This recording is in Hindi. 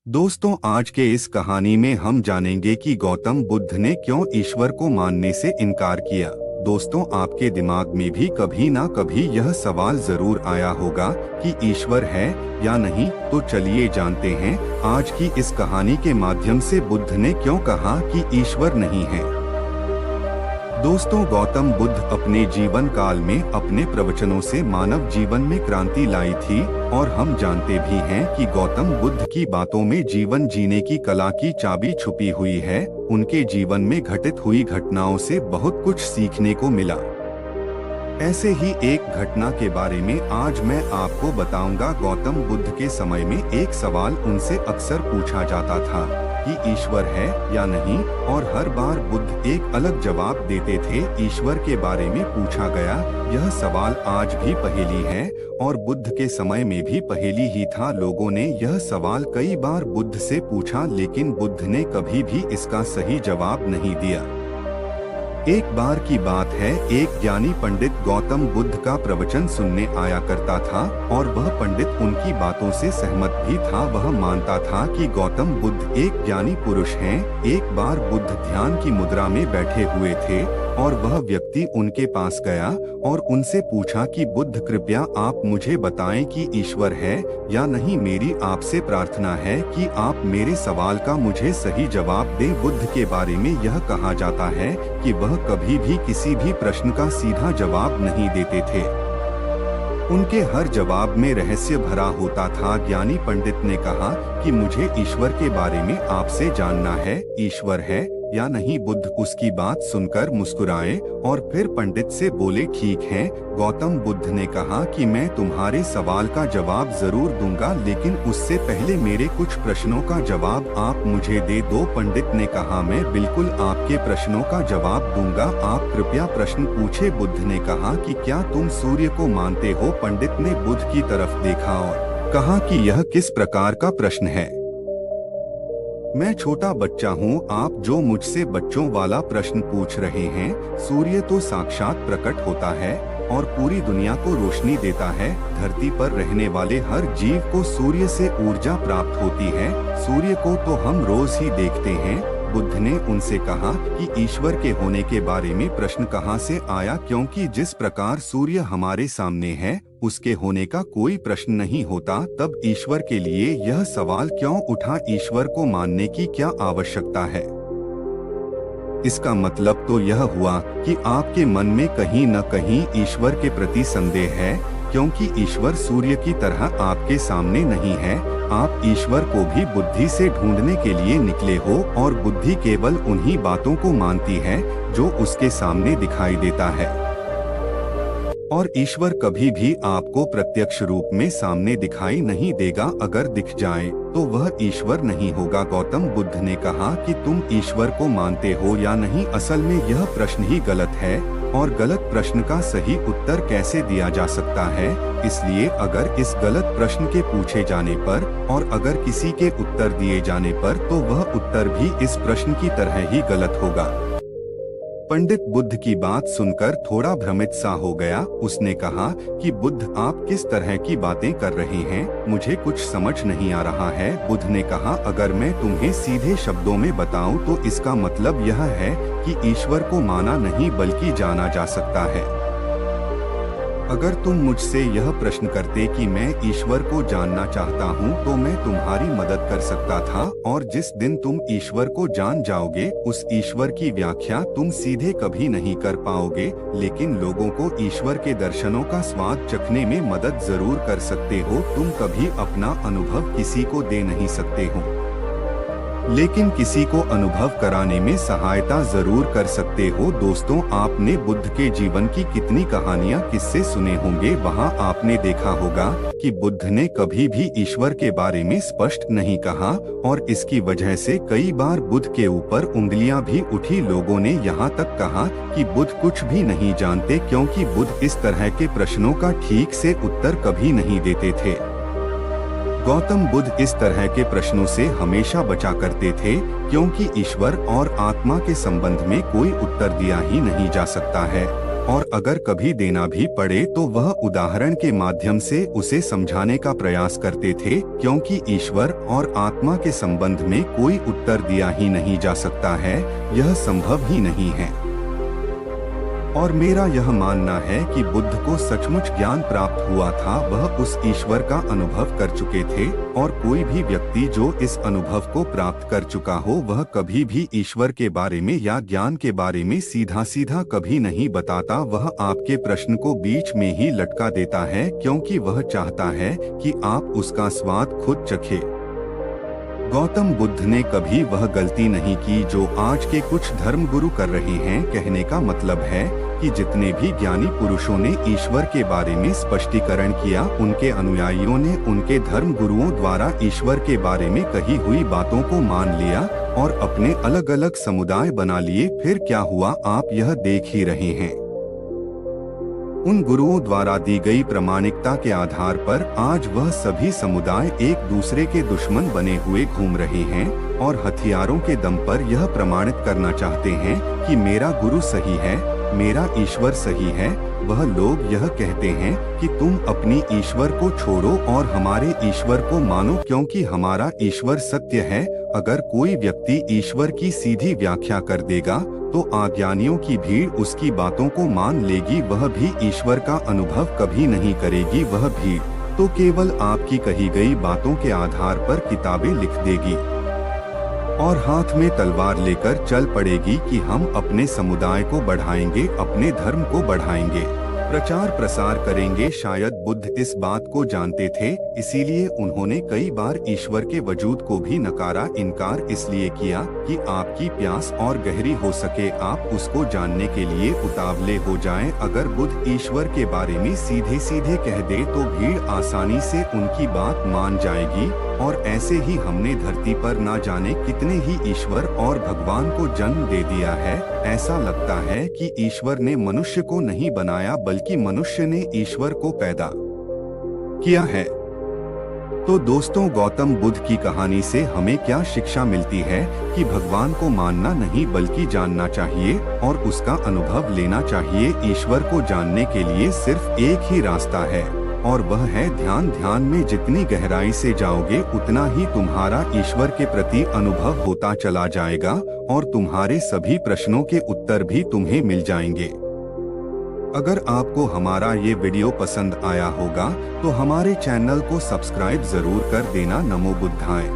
दोस्तों, आज के इस कहानी में हम जानेंगे कि गौतम बुद्ध ने क्यों ईश्वर को मानने से इनकार किया। दोस्तों, आपके दिमाग में भी कभी ना कभी यह सवाल जरूर आया होगा कि ईश्वर है या नहीं। तो चलिए जानते हैं आज की इस कहानी के माध्यम से बुद्ध ने क्यों कहा कि ईश्वर नहीं है। दोस्तों, गौतम बुद्ध अपने जीवन काल में अपने प्रवचनों से मानव जीवन में क्रांति लाई थी और हम जानते भी हैं कि गौतम बुद्ध की बातों में जीवन जीने की कला की चाबी छुपी हुई है। उनके जीवन में घटित हुई घटनाओं से बहुत कुछ सीखने को मिला। ऐसे ही एक घटना के बारे में आज मैं आपको बताऊंगा। गौतम बुद्ध के समय में एक सवाल उनसे अक्सर पूछा जाता था कि ईश्वर है या नहीं, और हर बार बुद्ध एक अलग जवाब देते थे। ईश्वर के बारे में पूछा गया यह सवाल आज भी पहेली है और बुद्ध के समय में भी पहेली ही था। लोगों ने यह सवाल कई बार बुद्ध से पूछा, लेकिन बुद्ध ने कभी भी इसका सही जवाब नहीं दिया। एक बार की बात है, एक ज्ञानी पंडित गौतम बुद्ध का प्रवचन सुनने आया करता था और वह पंडित उनकी बातों से सहमत भी था। वह मानता था कि गौतम बुद्ध एक ज्ञानी पुरुष हैं। एक बार बुद्ध ध्यान की मुद्रा में बैठे हुए थे और वह व्यक्ति उनके पास गया और उनसे पूछा कि बुद्ध, कृपया आप मुझे बताएं कि ईश्वर है या नहीं। मेरी आपसे प्रार्थना है कि आप मेरे सवाल का मुझे सही जवाब दें। बुद्ध के बारे में यह कहा जाता है कि वह कभी भी किसी भी प्रश्न का सीधा जवाब नहीं देते थे। उनके हर जवाब में रहस्य भरा होता था। ज्ञानी पंडित ने कहा कि मुझे ईश्वर के बारे में आपसे जानना है, ईश्वर है या नहीं। बुद्ध उसकी बात सुनकर मुस्कुराए और फिर पंडित से बोले, ठीक है। गौतम बुद्ध ने कहा कि मैं तुम्हारे सवाल का जवाब जरूर दूंगा, लेकिन उससे पहले मेरे कुछ प्रश्नों का जवाब आप मुझे दे दो। पंडित ने कहा, मैं बिल्कुल आपके प्रश्नों का जवाब दूंगा, आप कृपया प्रश्न पूछे। बुद्ध ने कहा कि क्या तुम सूर्य को मानते हो। पंडित ने बुद्ध की तरफ देखा और कहा कि यह किस प्रकार का प्रश्न है। मैं छोटा बच्चा हूँ, आप जो मुझसे बच्चों वाला प्रश्न पूछ रहे हैं। सूर्य तो साक्षात प्रकट होता है और पूरी दुनिया को रोशनी देता है। धरती पर रहने वाले हर जीव को सूर्य से ऊर्जा प्राप्त होती है। सूर्य को तो हम रोज ही देखते हैं। बुद्ध ने उनसे कहा कि ईश्वर के होने के बारे में प्रश्न कहाँ से आया, क्योंकि जिस प्रकार सूर्य हमारे सामने है उसके होने का कोई प्रश्न नहीं होता। तब ईश्वर के लिए यह सवाल क्यों उठा, ईश्वर को मानने की क्या आवश्यकता है। इसका मतलब तो यह हुआ कि आपके मन में कहीं न कहीं ईश्वर के प्रति संदेह है, क्योंकि ईश्वर सूर्य की तरह आपके सामने नहीं है। आप ईश्वर को भी बुद्धि से ढूंढने के लिए निकले हो और बुद्धि केवल उन्हीं बातों को मानती है जो उसके सामने दिखाई देता है, और ईश्वर कभी भी आपको प्रत्यक्ष रूप में सामने दिखाई नहीं देगा। अगर दिख जाए तो वह ईश्वर नहीं होगा। गौतम बुद्ध ने कहा कि तुम ईश्वर को मानते हो या नहीं। असल में यह प्रश्न ही गलत है और गलत प्रश्न का सही उत्तर कैसे दिया जा सकता है। इसलिए अगर इस गलत प्रश्न के पूछे जाने पर और अगर किसी के उत्तर दिए जाने पर, तो वह उत्तर भी इस प्रश्न की तरह ही गलत होगा। पंडित बुद्ध की बात सुनकर थोड़ा भ्रमित सा हो गया। उसने कहा कि बुद्ध, आप किस तरह की बातें कर रहे हैं, मुझे कुछ समझ नहीं आ रहा है। बुद्ध ने कहा, अगर मैं तुम्हें सीधे शब्दों में बताऊं तो इसका मतलब यह है कि ईश्वर को माना नहीं बल्कि जाना जा सकता है। अगर तुम मुझसे यह प्रश्न करते कि मैं ईश्वर को जानना चाहता हूँ, तो मैं तुम्हारी मदद कर सकता था, और जिस दिन तुम ईश्वर को जान जाओगे उस ईश्वर की व्याख्या तुम सीधे कभी नहीं कर पाओगे। लेकिन लोगों को ईश्वर के दर्शनों का स्वाद चखने में मदद जरूर कर सकते हो। तुम कभी अपना अनुभव किसी को दे नहीं सकते हो, लेकिन किसी को अनुभव कराने में सहायता जरूर कर सकते हो। दोस्तों, आपने बुद्ध के जीवन की कितनी कहानियां, किस्से सुने होंगे। वहां आपने देखा होगा कि बुद्ध ने कभी भी ईश्वर के बारे में स्पष्ट नहीं कहा और इसकी वजह से कई बार बुद्ध के ऊपर उंगलियां भी उठी। लोगों ने यहाँ तक कहा कि बुद्ध कुछ भी नहीं जानते, क्योंकि बुद्ध इस तरह के प्रश्नों का ठीक से उत्तर कभी नहीं देते थे। गौतम बुद्ध इस तरह के प्रश्नों से हमेशा बचा करते थे, क्योंकि ईश्वर और आत्मा के संबंध में कोई उत्तर दिया ही नहीं जा सकता है। और अगर कभी देना भी पड़े तो वह उदाहरण के माध्यम से उसे समझाने का प्रयास करते थे, क्योंकि ईश्वर और आत्मा के संबंध में कोई उत्तर दिया ही नहीं जा सकता है, यह संभव ही नहीं है। और मेरा यह मानना है कि बुद्ध को सचमुच ज्ञान प्राप्त हुआ था, वह उस ईश्वर का अनुभव कर चुके थे, और कोई भी व्यक्ति जो इस अनुभव को प्राप्त कर चुका हो वह कभी भी ईश्वर के बारे में या ज्ञान के बारे में सीधा सीधा कभी नहीं बताता। वह आपके प्रश्न को बीच में ही लटका देता है, क्योंकि वह चाहता है कि आप उसका स्वाद खुद चखें। गौतम बुद्ध ने कभी वह गलती नहीं की जो आज के कुछ धर्मगुरु कर रहे हैं। कहने का मतलब है कि जितने भी ज्ञानी पुरुषों ने ईश्वर के बारे में स्पष्टीकरण किया, उनके अनुयायियों ने उनके धर्मगुरुओं द्वारा ईश्वर के बारे में कही हुई बातों को मान लिया और अपने अलग अलग समुदाय बना लिए। फिर क्या हुआ, आप यह देख ही रहे हैं। उन गुरुओं द्वारा दी गई प्रामाणिकता के आधार पर आज वह सभी समुदाय एक दूसरे के दुश्मन बने हुए घूम रहे हैं और हथियारों के दम पर यह प्रमाणित करना चाहते हैं कि मेरा गुरु सही है, मेरा ईश्वर सही है। वह लोग यह कहते हैं कि तुम अपनी ईश्वर को छोड़ो और हमारे ईश्वर को मानो, क्योंकि हमारा ईश्वर सत्य है। अगर कोई व्यक्ति ईश्वर की सीधी व्याख्या कर देगा तो अज्ञानियों की भीड़ उसकी बातों को मान लेगी। वह भी ईश्वर का अनुभव कभी नहीं करेगी। वह भीड़ तो केवल आपकी कही गई बातों के आधार पर किताबें लिख देगी और हाथ में तलवार लेकर चल पड़ेगी कि हम अपने समुदाय को बढ़ाएंगे, अपने धर्म को बढ़ाएंगे, प्रचार प्रसार करेंगे। शायद बुद्ध इस बात को जानते थे, इसीलिए उन्होंने कई बार ईश्वर के वजूद को भी नकारा। इनकार इसलिए किया कि आपकी प्यास और गहरी हो सके, आप उसको जानने के लिए उतावले हो जाएं। अगर बुद्ध ईश्वर के बारे में सीधे सीधे कह दे तो भीड़ आसानी से उनकी बात मान जाएगी। और ऐसे ही हमने धरती पर ना जाने कितने ही ईश्वर और भगवान को जन्म दे दिया है। ऐसा लगता है कि ईश्वर ने मनुष्य को नहीं बनाया, बल्कि मनुष्य ने ईश्वर को पैदा किया है। तो दोस्तों, गौतम बुद्ध की कहानी से हमें क्या शिक्षा मिलती है कि भगवान को मानना नहीं बल्कि जानना चाहिए और उसका अनुभव लेना चाहिए। ईश्वर को जानने के लिए सिर्फ एक ही रास्ता है और वह है ध्यान। ध्यान में जितनी गहराई से जाओगे उतना ही तुम्हारा ईश्वर के प्रति अनुभव होता चला जाएगा और तुम्हारे सभी प्रश्नों के उत्तर भी तुम्हें मिल जाएंगे। अगर आपको हमारा ये वीडियो पसंद आया होगा तो हमारे चैनल को सब्सक्राइब जरूर कर देना। नमो बुद्धाय।